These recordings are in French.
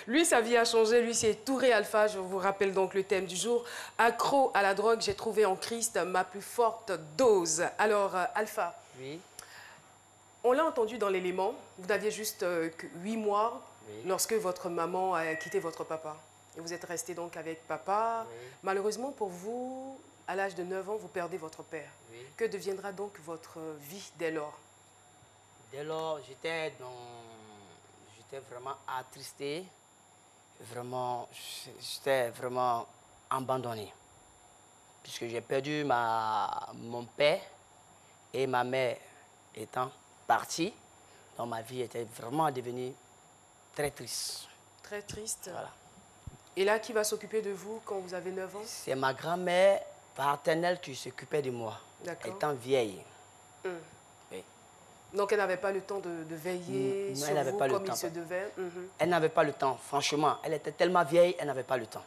Lui, sa vie a changé. Lui, c'est Touré Alpha. Je vous rappelle donc le thème du jour. Accro à la drogue, j'ai trouvé en Christ ma plus forte dose. Alors, Alpha, Oui, on l'a entendu dans l'élément. Vous n'aviez juste que 8 mois oui. lorsque votre maman a quitté votre papa. Et vous êtes resté donc avec papa. Oui. Malheureusement pour vous, à l'âge de 9 ans, vous perdez votre père. Oui. Que deviendra donc votre vie dès lors? Dès lors, j'étais vraiment attristé. Vraiment, j'étais vraiment abandonné. Puisque j'ai perdu mon père et ma mère étant partis. Donc ma vie était vraiment devenue très triste. Très triste. Voilà. Et là, qui va s'occuper de vous quand vous avez 9 ans? C'est ma grand-mère paternelle qui s'occupait de moi, étant vieille. Oui. Donc elle n'avait pas le temps de veiller Non, sur vous comme il se devait. Elle n'avait pas le temps, franchement. Elle était tellement vieille, elle n'avait pas le temps.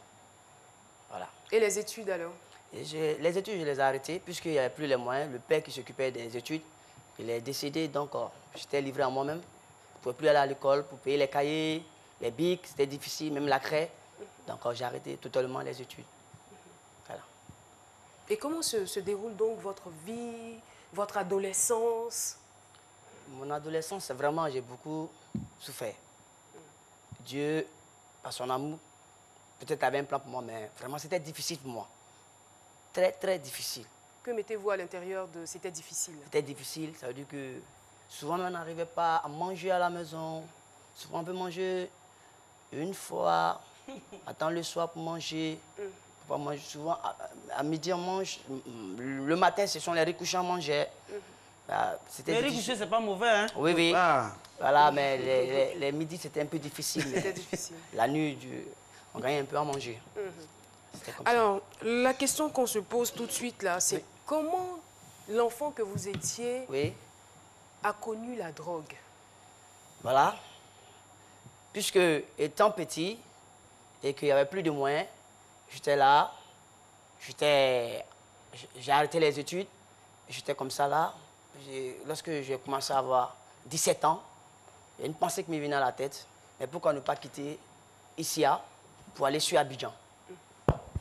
Voilà. Et les études alors? Et les études, je les ai arrêtées puisqu'il n'y avait plus les moyens. Le père qui s'occupait des études, il est décédé, donc j'étais livré à moi-même. Je ne pouvais plus aller à l'école pour payer les cahiers, les bics, c'était difficile, même la craie. Donc j'ai arrêté totalement les études. Voilà. Et comment se déroule donc votre vie, votre adolescence? Mon adolescence, vraiment, j'ai beaucoup souffert. Dieu, par son amour, peut-être avait un plan pour moi, mais vraiment, c'était difficile pour moi. Très, très difficile. Que mettez-vous à l'intérieur de... C'était difficile? C'était difficile, ça veut dire que souvent, on n'arrivait pas à manger à la maison. Souvent, on peut manger une fois, attendre le soir pour manger. On peut manger souvent, à midi, on mange. Le matin, ce sont les recouchants mangeaient. Les recouchés, c'est pas mauvais, hein? Oui, oui. Ah. Voilà, mais les midis, c'était un peu difficile. C'était difficile. La nuit, on gagnait un peu à manger. Alors, la question qu'on se pose tout de suite, là, c'est comment l'enfant que vous étiez a connu la drogue? Voilà. Puisque, étant petit et qu'il n'y avait plus de moyens, j'étais là, j'ai arrêté les études, j'étais comme ça là. Lorsque j'ai commencé à avoir 17 ans, il y a une pensée qui me venait à la tête. Mais pourquoi ne pas quitter Issia pour aller sur Abidjan?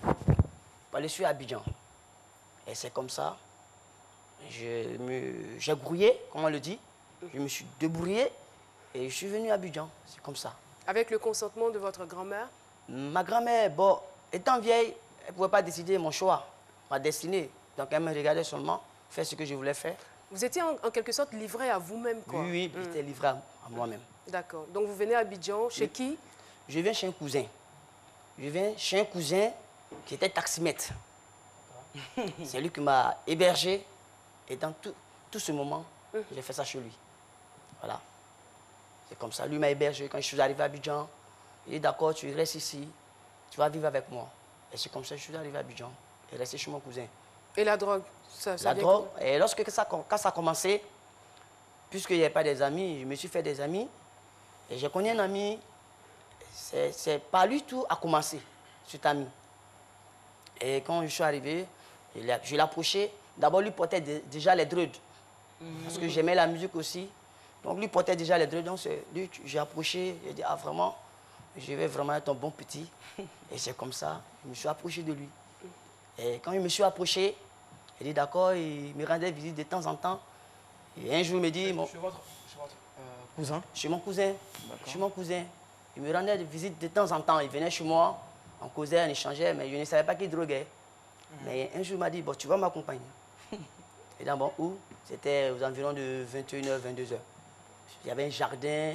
Pour aller sur Abidjan. Et c'est comme ça. J'ai grouillé, comme on le dit. Je me suis débrouillé et je suis venu à Abidjan. C'est comme ça. Avec le consentement de votre grand-mère? Ma grand-mère, bon, étant vieille, elle ne pouvait pas décider mon choix, ma destinée. Donc elle me regardait seulement faire ce que je voulais faire. Vous étiez en quelque sorte livré à vous-même, quoi? Oui, oui, j'étais livré à moi-même. D'accord. Donc vous venez à Abidjan, chez qui? Je viens chez un cousin. Je viens chez un cousin qui était taximètre. C'est lui qui m'a hébergé. Et dans tout ce moment, j'ai fait ça chez lui. Voilà. C'est comme ça. Lui m'a hébergé. Quand je suis arrivé à Abidjan, il dit d'accord, tu restes ici. Tu vas vivre avec moi. Et c'est comme ça que je suis arrivé à Abidjan. Et resté chez mon cousin. Et la drogue? La drogue, et quand ça a commencé, puisqu'il n'y avait pas des amis, je me suis fait des amis. Et j'ai connu un ami, c'est pas lui tout a commencé, cet ami. Et quand je suis arrivé, je l'ai approché. D'abord, lui portait déjà les drugs. Parce que j'aimais la musique aussi. Donc, lui portait déjà les drugs. Donc, j'ai approché, j'ai dit, ah vraiment, je vais vraiment être un bon petit. Et c'est comme ça, je me suis approché de lui. Et quand je me suis approché, il dit d'accord, il me rendait visite de temps en temps. Et un jour, il me dit... Chez votre cousin? Chez mon cousin. Chez mon cousin. Il me rendait visite de temps en temps. Il venait chez moi, on causait, on échangeait, mais je ne savais pas qu'il droguait. Mais un jour, il m'a dit, bon, tu vas m'accompagner. Et dans bon, où? C'était aux environs de 21h, 22h. Il y avait un jardin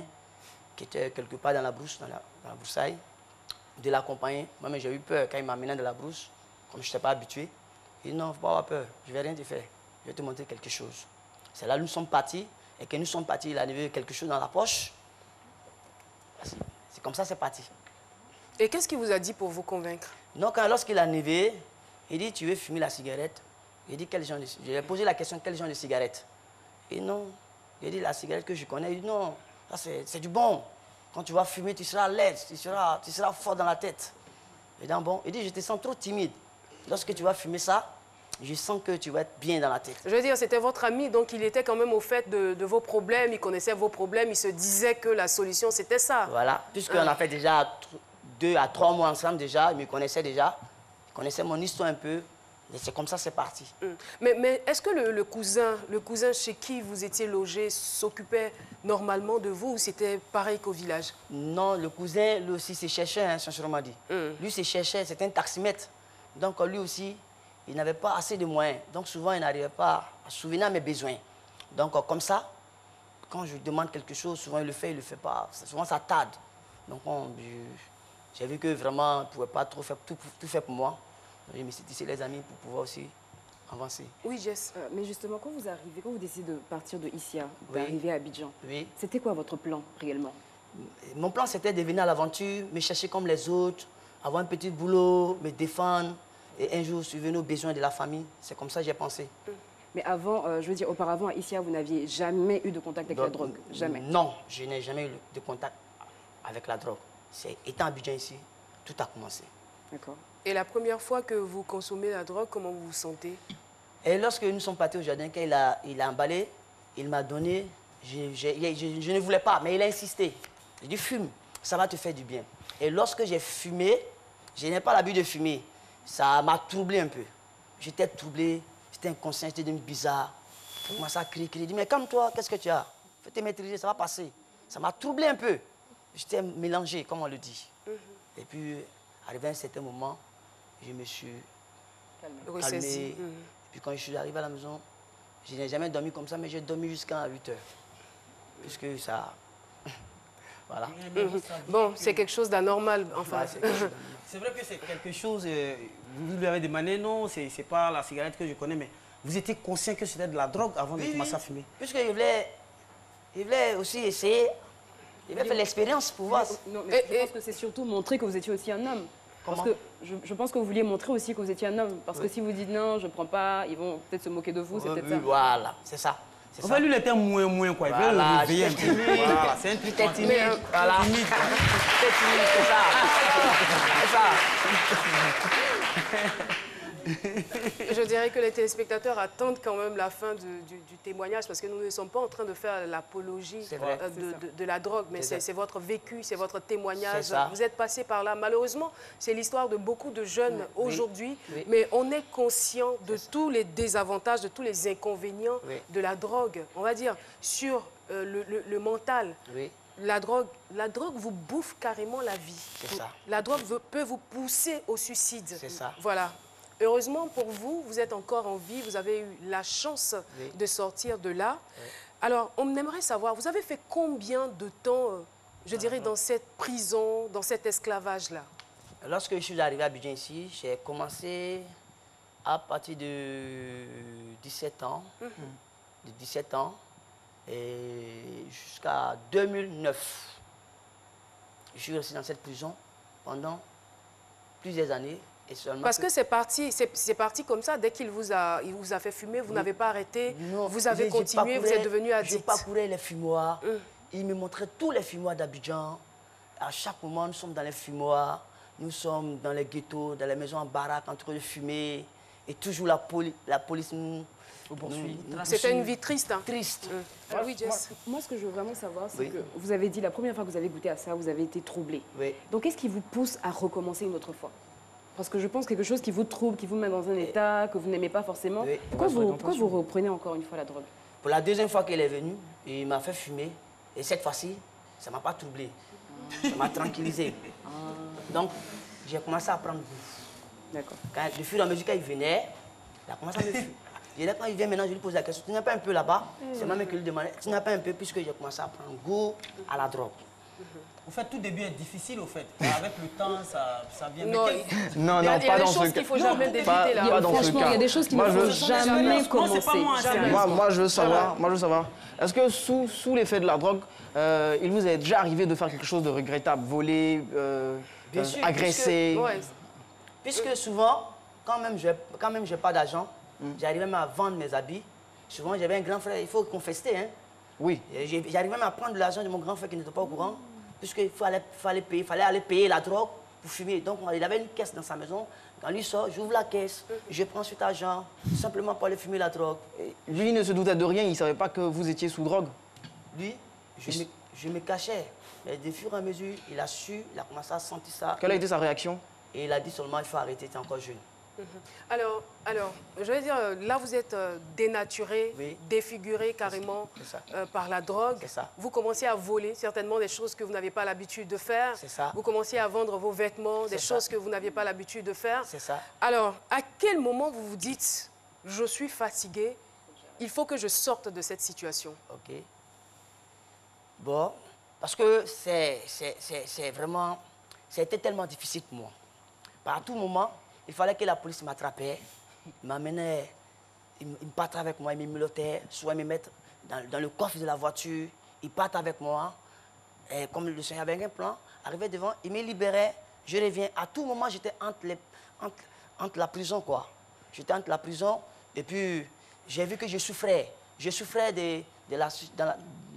qui était quelque part dans la brousse, dans la broussaille, de l'accompagner. Moi-même, j'ai eu peur quand il m'a amené dans la brousse, comme je n'étais pas habitué. Il dit non, il ne faut pas avoir peur, je ne vais rien te faire, je vais te montrer quelque chose. C'est là que nous sommes partis, et que nous sommes partis, il a levé quelque chose dans la poche. C'est comme ça c'est parti. Et qu'est-ce qu'il vous a dit pour vous convaincre? Donc, lorsqu'il a levé, il dit, tu veux fumer la cigarette? Il dit, quel genre de cigarette? Je lui ai posé la question, quel genre de cigarette? Et non, il dit, la cigarette que je connais. Il dit, non, c'est du bon. Quand tu vas fumer, tu seras à l'aise, tu seras fort dans la tête. Et donc, bon, il dit, je te sens trop timide. Lorsque tu vas fumer ça, je sens que tu vas être bien dans la tête. Je veux dire, c'était votre ami, donc il était quand même au fait de vos problèmes, il connaissait vos problèmes, il se disait que la solution, c'était ça. Voilà, puisqu'on a fait déjà 2 à 3 mois ensemble déjà, il me connaissait déjà, il connaissait mon histoire un peu, et c'est comme ça c'est parti. Mais est-ce que le cousin chez qui vous étiez logé s'occupait normalement de vous ou c'était pareil qu'au village? Non, le cousin, lui aussi, se cherchait, hein, sincèrement dit. Lui se cherchait, c'était un taximètre. Donc lui aussi, il n'avait pas assez de moyens. Donc souvent, il n'arrivait pas à souvenir à mes besoins. Donc comme ça, quand je demande quelque chose, souvent il le fait pas. Souvent ça tarde. Donc j'ai vu que vraiment, il ne pouvait pas trop faire, tout faire pour moi. Donc, je me suis dit, les amis, pour pouvoir aussi avancer. Oui, Jess. Mais justement, quand vous décidez de partir de Issia, d'arriver à Abidjan, c'était quoi votre plan réellement? Mon plan, c'était de venir à l'aventure, me chercher comme les autres, avoir un petit boulot, me défendre et un jour subvenir aux besoins de la famille. C'est comme ça que j'ai pensé. Mais avant, je veux dire, auparavant, à Issia, vous n'aviez jamais eu de contact avec la drogue? Jamais? Non, je n'ai jamais eu de contact avec la drogue. C'est étant à Abidjan ici, tout a commencé. D'accord. Et la première fois que vous consommez la drogue, comment vous vous sentez? Et lorsque nous sommes partis au jardin, quand il a emballé, il m'a donné, je ne voulais pas, mais il a insisté. Il dit, fume, ça va te faire du bien. Et lorsque j'ai fumé, je n'ai pas l'habitude de fumer, ça m'a troublé un peu. J'étais troublé, j'étais inconscient, j'étais devenu bizarre. Je commençais à crier, crier. Il dit, mais calme-toi, qu'est-ce que tu as? Faut te maîtriser, ça va passer. Ça m'a troublé un peu. J'étais mélangé, comme on le dit. Et puis, arrivé à un certain moment, je me suis calmé. Et puis quand je suis arrivé à la maison, je n'ai jamais dormi comme ça, mais j'ai dormi jusqu'à 8 heures. Puisque ça... Voilà. Bon, c'est quelque chose d'anormal, enfin. C'est vrai que c'est quelque chose, vous lui avez demandé, non, c'est pas la cigarette que je connais, mais vous étiez conscient que c'était de la drogue avant de commencer à fumer? Puisqu'il voulait aussi essayer, il voulait faire l'expérience pour voir. Non, mais je pense que c'est surtout montrer que vous étiez aussi un homme. Comment? Parce que je pense que vous vouliez montrer aussi que vous étiez un homme. Parce que si vous dites non, je ne prends pas, ils vont peut-être se moquer de vous, c'est peut-être ça. Voilà, c'est ça. En fait, lui, il était moins, quoi. Il veut le réveiller un peu. Voilà, c'est un truc timide. Voilà. Timide, c'est ça. Je dirais que les téléspectateurs attendent quand même la fin du témoignage parce que nous ne sommes pas en train de faire l'apologie de la drogue, mais c'est votre vécu, c'est votre témoignage. Vous êtes passé par là. Malheureusement, c'est l'histoire de beaucoup de jeunes aujourd'hui, mais on est conscient de tous les désavantages, de tous les inconvénients de la drogue. On va dire sur le mental. La drogue vous bouffe carrément la vie. C'est ça. La drogue peut vous pousser au suicide. C'est ça. Voilà. Heureusement pour vous, vous êtes encore en vie, vous avez eu la chance de sortir de là. Alors, on aimerait savoir, vous avez fait combien de temps, je dirais, dans cette prison, dans cet esclavage-là? Lorsque je suis arrivé à Abidjan ici, j'ai commencé à partir de 17 ans. De 17 ans. Et jusqu'à 2009, je suis resté dans cette prison pendant plusieurs années. Et parce que c'est parti comme ça, dès qu'il vous a fait fumer, vous n'avez pas arrêté, non, vous avez continué, vous êtes devenu addict. Je parcourais les fumoirs, il me montrait tous les fumoirs d'Abidjan. À chaque moment, nous sommes dans les fumoirs, nous sommes dans les ghettos, dans les maisons en baraque, en train de fumer. Et toujours la police nous poursuit. C'était une vie triste. Hein. Triste. Oui, Jess. Moi, ce que je veux vraiment savoir, c'est que vous avez dit, la première fois que vous avez goûté à ça, vous avez été troublé. Donc, qu'est-ce qui vous pousse à recommencer une autre fois? Parce que je pense quelque chose qui vous trouble, qui vous met dans un état que vous n'aimez pas forcément. Pourquoi vous reprenez encore une fois la drogue? Pour la deuxième fois qu'il est venu, il m'a fait fumer. Et cette fois-ci, ça ne m'a pas troublé. Ça m'a tranquillisé. Donc, j'ai commencé à prendre goût. D'accord. De fur et à mesure qu'il venait, il a commencé à me fumer. Et là, quand il vient maintenant, je lui pose la question, tu n'as pas un peu là-bas? C'est ma mère qui lui demandait, tu n'as pas un peu, puisque j'ai commencé à prendre goût à la drogue. En fait, tout début est difficile, au fait. Avec le temps, ça vient... Non, non, pas dans ce cas. Il y a des choses qu'il ne faut jamais débuter, là. Franchement, il y a des choses qu'il ne faut jamais commencer. Moi, je veux savoir, est-ce que sous l'effet de la drogue, il vous est déjà arrivé de faire quelque chose de regrettable, voler, agresser? Puisque souvent, quand même, je n'ai pas d'argent, j'arrivais même à vendre mes habits. Souvent, j'avais un grand frère, il faut confester, hein. Oui. J'arrivais même à prendre de l'argent de mon grand frère qui n'était pas au courant, puisqu'il fallait aller payer la drogue pour fumer. Donc, il avait une caisse dans sa maison. Quand lui sort, j'ouvre la caisse, je prends cet argent, simplement pour aller fumer la drogue. Et lui, il ne se doutait de rien, il ne savait pas que vous étiez sous drogue. Lui, je me cachais. Mais de fur et à mesure, il a su, il a commencé à sentir ça. Quelle a été sa réaction? Et il a dit seulement, il faut arrêter, tu es encore jeune. Alors, je vais dire, là, vous êtes dénaturé, défiguré carrément par la drogue. Vous commencez à voler certainement des choses que vous n'avez pas l'habitude de faire. Vous commencez à vendre vos vêtements, des choses que vous n'aviez pas l'habitude de faire. Alors, à quel moment vous vous dites, je suis fatigué, il faut que je sorte de cette situation? Ok. Bon, parce que c'est vraiment... C'était tellement difficile pour moi. Par tout moment, il fallait que la police m'attrapait, m'amenait, il me partait avec moi, il me mulottait, soit il me mettait dans le coffre de la voiture, il partait avec moi. Et comme le Seigneur avait un plan, arrivé devant, il me libérait, je reviens. À tout moment, j'étais entre la prison, quoi. J'étais entre la prison, et puis j'ai vu que je souffrais. Je souffrais dans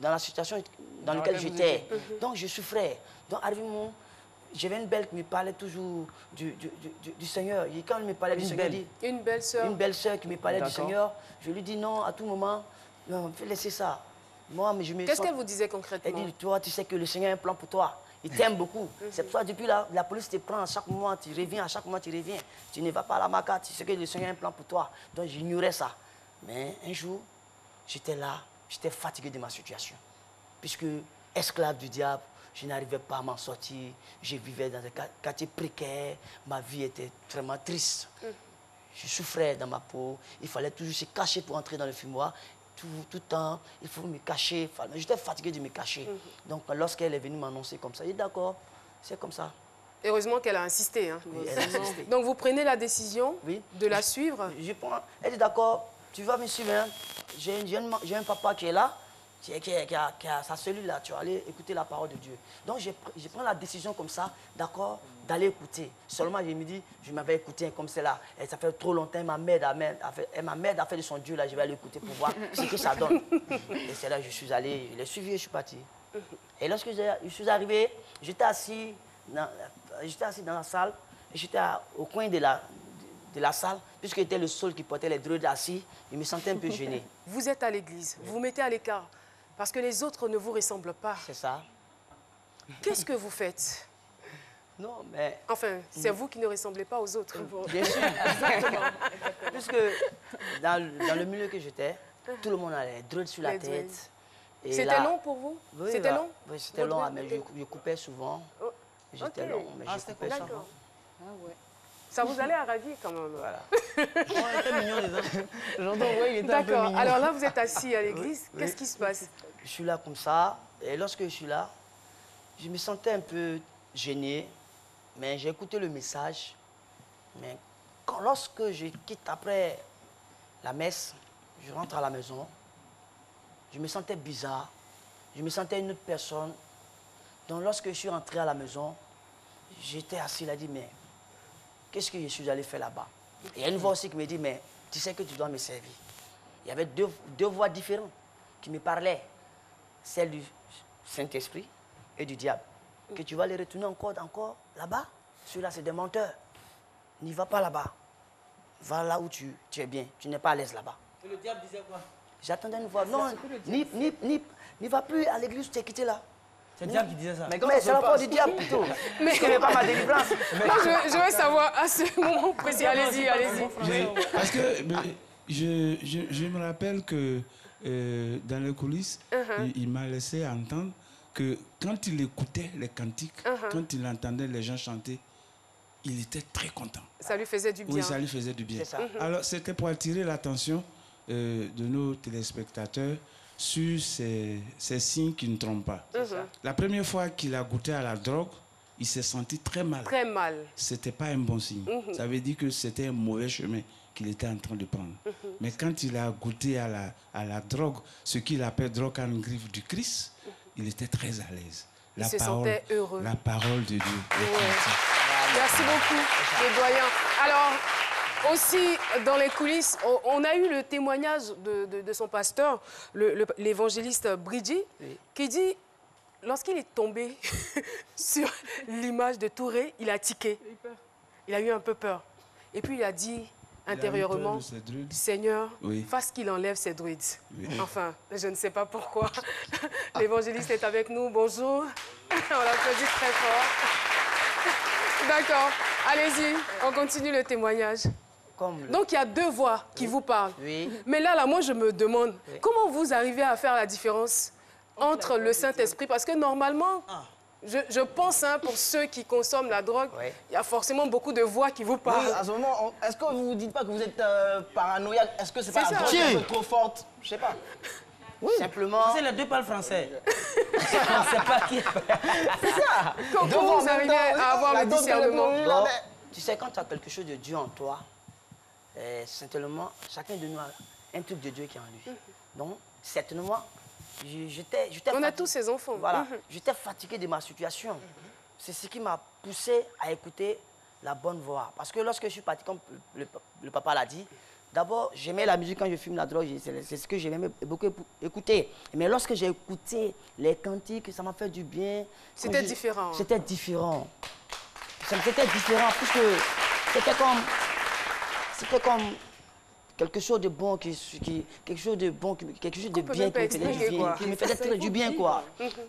la situation dans laquelle j'étais. Donc je souffrais. Donc arrivé un moment, j'avais une belle qui me parlait toujours du Seigneur. Et quand elle me parlait du Seigneur, une belle sœur. Une belle sœur qui me parlait du Seigneur. Je lui dis non, à tout moment, non, fais laisser ça. Qu'est-ce qu'elle vous disait concrètement? Elle dit, toi, tu sais que le Seigneur a un plan pour toi. Il t'aime beaucoup. C'est pour ça, depuis la police te prend à chaque moment, tu reviens, à chaque moment, tu reviens. Tu ne vas pas à la Maca, tu sais que le Seigneur a un plan pour toi. Donc j'ignorais ça. Mais un jour, j'étais là, j'étais fatigué de ma situation. Puisque esclave du diable, je n'arrivais pas à m'en sortir. Je vivais dans un quartier précaire. Ma vie était vraiment triste. Je souffrais dans ma peau. Il fallait toujours se cacher pour entrer dans le fumoir. Tout le temps, il faut me cacher. J'étais fatigué de me cacher. Donc, lorsqu'elle est venue m'annoncer comme ça, j'ai dit d'accord, c'est comme ça. Heureusement qu'elle a insisté. Hein. Oui, elle a insisté. Donc, vous prenez la décision de la suivre? Elle dit d'accord, tu vas me suivre. Hein. J'ai un papa qui est là. Qui a sa cellule là, tu vas aller écouter la parole de Dieu. Donc, je prends la décision comme ça, d'accord, d'aller écouter. Seulement, je me dis, je m'avais écouté comme cela. Et ça fait trop longtemps, elle m'aide à faire de son Dieu, là, je vais aller écouter pour voir ce que ça donne. Et c'est là que je suis allé, je l'ai suivi et je suis parti. Et lorsque je suis arrivé, j'étais assis dans la salle, et j'étais au coin de la salle, puisque j'étais le seul qui portait les druides assis, je me sentais un peu gêné. Vous êtes à l'église, vous vous mettez à l'écart. Parce que les autres ne vous ressemblent pas. C'est ça. Qu'est-ce que vous faites? Non, mais... Enfin, c'est vous qui ne ressemblez pas aux autres. Bien sûr, exactement. Puisque dans le milieu que j'étais, tout le monde a les druides sur la tête. C'était long pour vous? Oui, c'était long? Oui, c'était long, mais je coupais souvent. J'étais long, mais je coupais souvent. Ah ouais. Ça vous allait à ravir quand même. Voilà. On était mignons les uns. J'entends, ouais, il était un peu mignon. D'accord. Alors là, vous êtes assis à l'église. Qu'est-ce qui se passe? Je suis là comme ça. Et lorsque je suis là, je me sentais un peu gêné. Mais j'ai écouté le message. Mais lorsque je quitte après la messe, je rentre à la maison, je me sentais bizarre. Je me sentais une autre personne. Donc lorsque je suis rentré à la maison, j'étais assis, il a dit, mais qu'est-ce que je suis allé faire là-bas? Et il y a une voix aussi qui me dit, mais tu sais que tu dois me servir. Il y avait deux voix différentes qui me parlaient. Celle du Saint-Esprit et du diable. Que tu vas les retourner encore là-bas. Celui-là, c'est des menteurs. N'y va pas là-bas. Va là où tu es bien. Tu n'es pas à l'aise là-bas. Et le diable disait quoi? J'attendais une voix. Non, n'y va plus à l'église, tu es quitté là. C'est le diable qui disait ça. Mais c'est la voix du diable plutôt. Mais je ne connais pas ma délivrance. Je veux savoir à ce moment précis. Allez-y, allez-y. Parce que je me rappelle que dans les coulisses, il m'a laissé entendre que quand il écoutait les cantiques, quand il entendait les gens chanter, il était très content. Ça lui faisait du bien. Oui, ça lui faisait du bien. Ça. Alors, c'était pour attirer l'attention de nos téléspectateurs sur ces signes qui ne trompent pas. La première fois qu'il a goûté à la drogue, il s'est senti très mal. Très mal. Ce n'était pas un bon signe. Ça veut dire que c'était un mauvais chemin qu'il était en train de prendre. Mais quand il a goûté à la drogue, ce qu'il appelle drogue en griffe du Christ, il était très à l'aise. Il se sentait heureux. La parole de Dieu. Merci beaucoup, le doyen. Alors, aussi, dans les coulisses, on a eu le témoignage de son pasteur, l'évangéliste Bridji, qui dit, lorsqu'il est tombé sur l'image de Touré, il a tiqué. Il a eu un peu peur. Et puis il a dit intérieurement, Seigneur, fasse qu'il enlève ses druides. Oui. Enfin, je ne sais pas pourquoi. L'évangéliste est avec nous. Bonjour. On l'applaudit très fort. D'accord. Allez-y, on continue le témoignage. Donc, il y a deux voix qui vous parlent. Oui. Mais là, moi, je me demande, comment vous arrivez à faire la différence entre le Saint-Esprit? Parce que normalement... Je pense, pour ceux qui consomment la drogue, il y a forcément beaucoup de voix qui vous parlent. Oui, à ce moment, est-ce que vous ne vous dites pas que vous êtes paranoïaque? Est-ce que c'est pas la drogue qui est trop forte? Je sais pas. Oui. Simplement... C'est les deux parlent français. On ne sait pas qui est... C'est ça. Comment vous arrivez à avoir le discernement? Bon, tu sais, quand tu as quelque chose de Dieu en toi, simplement, chacun de nous a un truc de Dieu qui est en lui. Donc, certainement... On a tous ces enfants. Voilà. J'étais fatigué de ma situation. C'est ce qui m'a poussé à écouter la bonne voix. Parce que lorsque je suis parti, comme le papa l'a dit, d'abord, j'aimais la musique quand je fume la drogue. C'est ce que j'aimais beaucoup écouter. Mais lorsque j'ai écouté les cantiques, ça m'a fait du bien. C'était différent. C'était différent. C'était différent puisque c'était comme quelque chose de bon, quelque chose de bon, quelque chose de bien qui me faisait très du bien, quoi.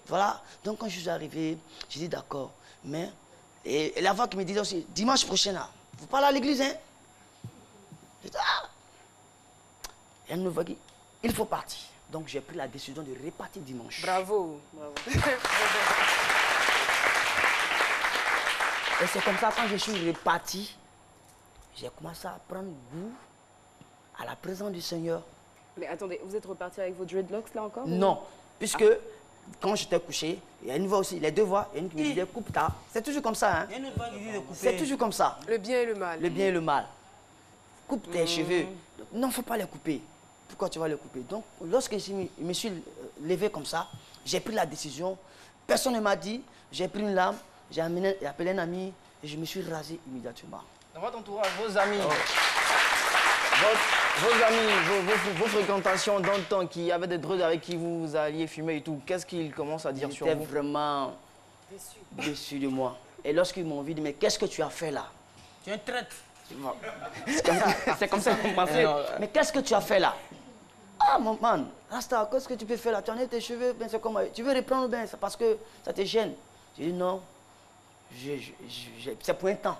Voilà. Donc, quand je suis arrivé, j'ai dit d'accord. Mais, et la voix qui me disait aussi, dimanche prochain, là, vous parlez à l'église, hein? J'ai dit, ah! Et elle me voit dit, il faut partir. Donc, j'ai pris la décision de repartir dimanche. Bravo. Bravo. Et c'est comme ça, quand je suis reparti, j'ai commencé à prendre goût à la présence du Seigneur. Mais attendez, vous êtes reparti avec vos dreadlocks là encore? Non, puisque quand j'étais couché, il y a une voix aussi, les deux voix, il y a une qui me disait coupe ta. C'est toujours comme ça, hein? Il y a une voix qui dit de couper. C'est toujours comme ça. Le bien et le mal. Le bien et le mal. Coupe tes cheveux. Non, il ne faut pas les couper. Pourquoi tu vas les couper? Donc, lorsque je me suis levé comme ça, j'ai pris la décision. Personne ne m'a dit. J'ai pris une lame, j'ai appelé un ami et je me suis rasé immédiatement. Dans votre entourage, vos amis, vos amis, vos fréquentations dans le temps qui avaient des drogues avec qui vous alliez fumer et tout, qu'est-ce qu'ils commencent à dire sur vous? Ils étaient vraiment déçus de moi. Et lorsqu'ils m'ont dit, mais qu'est-ce que tu as fait là? Tu es un traître. C'est comme ça qu'on m'a fait. Mais qu'est-ce que tu as fait là? Ah, mon man, Rasta, qu'est-ce que tu peux faire là? Tu en as tes cheveux, ben, c'est comme... Tu veux reprendre bien, c'est parce que ça te gêne. J'ai dit non, c'est pour un temps.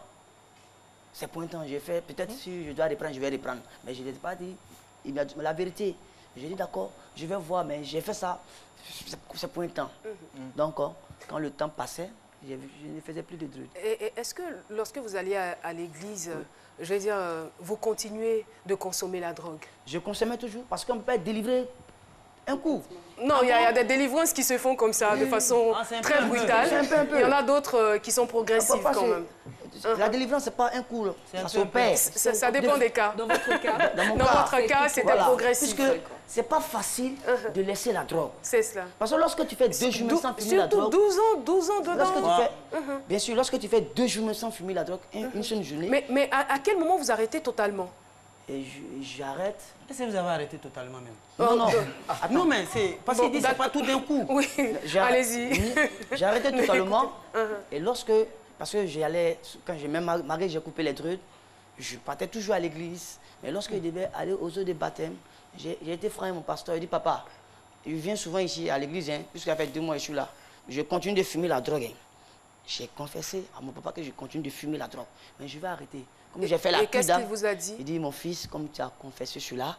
C'est pour un temps. J'ai fait, peut-être si je dois reprendre, je vais reprendre. Mais je ne l'ai pas dit. Il m'a dit la vérité. J'ai dit d'accord, je vais voir, mais j'ai fait ça, c'est pour un temps. Donc, quand le temps passait, je ne faisais plus de druides. Et est-ce que lorsque vous alliez à l'église, je veux dire, vous continuez de consommer la drogue? Je consommais toujours parce qu'on ne peut pas être délivré un coup. Non, il y a des délivrances qui se font comme ça, de façon très brutale. Il y en a d'autres qui sont progressives quand même. La délivrance, ce n'est pas un coup, ça s'opère. Ça dépend des cas. Dans votre cas? Dans votre cas, c'était progressif. Puisque ce n'est pas facile de laisser la drogue. C'est cela. Parce que lorsque tu fais 2 jours sans fumer la drogue... Surtout 12 ans dedans. Bien sûr, lorsque tu fais 2 jours sans fumer la drogue, une seule journée... Mais à quel moment vous arrêtez totalement? Et j'arrête. Est-ce que vous avez arrêté totalement même? Non, non. Non, mais c'est parce qu'il dit c'est pas tout d'un coup. Oui, allez-y. J'ai arrêté totalement. Et lorsque... Parce que j'allais... Quand malgré que j'ai coupé les druides, je partais toujours à l'église. Mais lorsque je devais aller aux eaux de baptême, j'ai été franc avec mon pasteur. Il dit, papa, je viens souvent ici à l'église, hein, puisqu'il fait 2 mois que je suis là. Je continue de fumer la drogue. Hein. J'ai confessé à mon papa que je continue de fumer la drogue. Mais je vais arrêter. Comme j'ai fait la et qu'est-ce qu'il vous a dit? Il dit, mon fils, comme tu as confessé cela,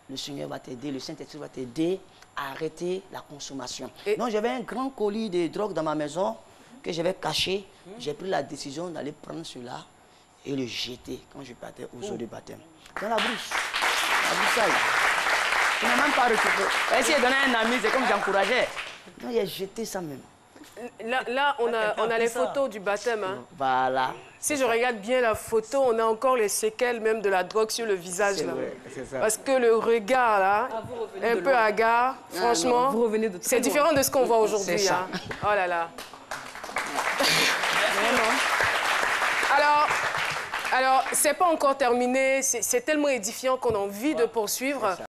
le Seigneur va t'aider, le Saint-Esprit va t'aider à arrêter la consommation. Donc j'avais un grand colis de drogue dans ma maison que j'avais caché. J'ai pris la décision d'aller prendre cela et le jeter quand je partais aux eaux de baptême. Dans la brousse. La broussaille. Je n'ai même pas récupéré. Essayé de donner à un ami, c'est comme j'encourageais. Donc j'ai jeté ça même. Là on a les photos du baptême. Hein. Voilà. Si je regarde bien la photo, on a encore les séquelles même de la drogue sur le visage. Là. Ça. Parce que le regard, là, un peu hagard, franchement, c'est différent de ce qu'on voit aujourd'hui. Hein. Oh là là. Alors, c'est pas encore terminé, c'est tellement édifiant qu'on a envie de poursuivre.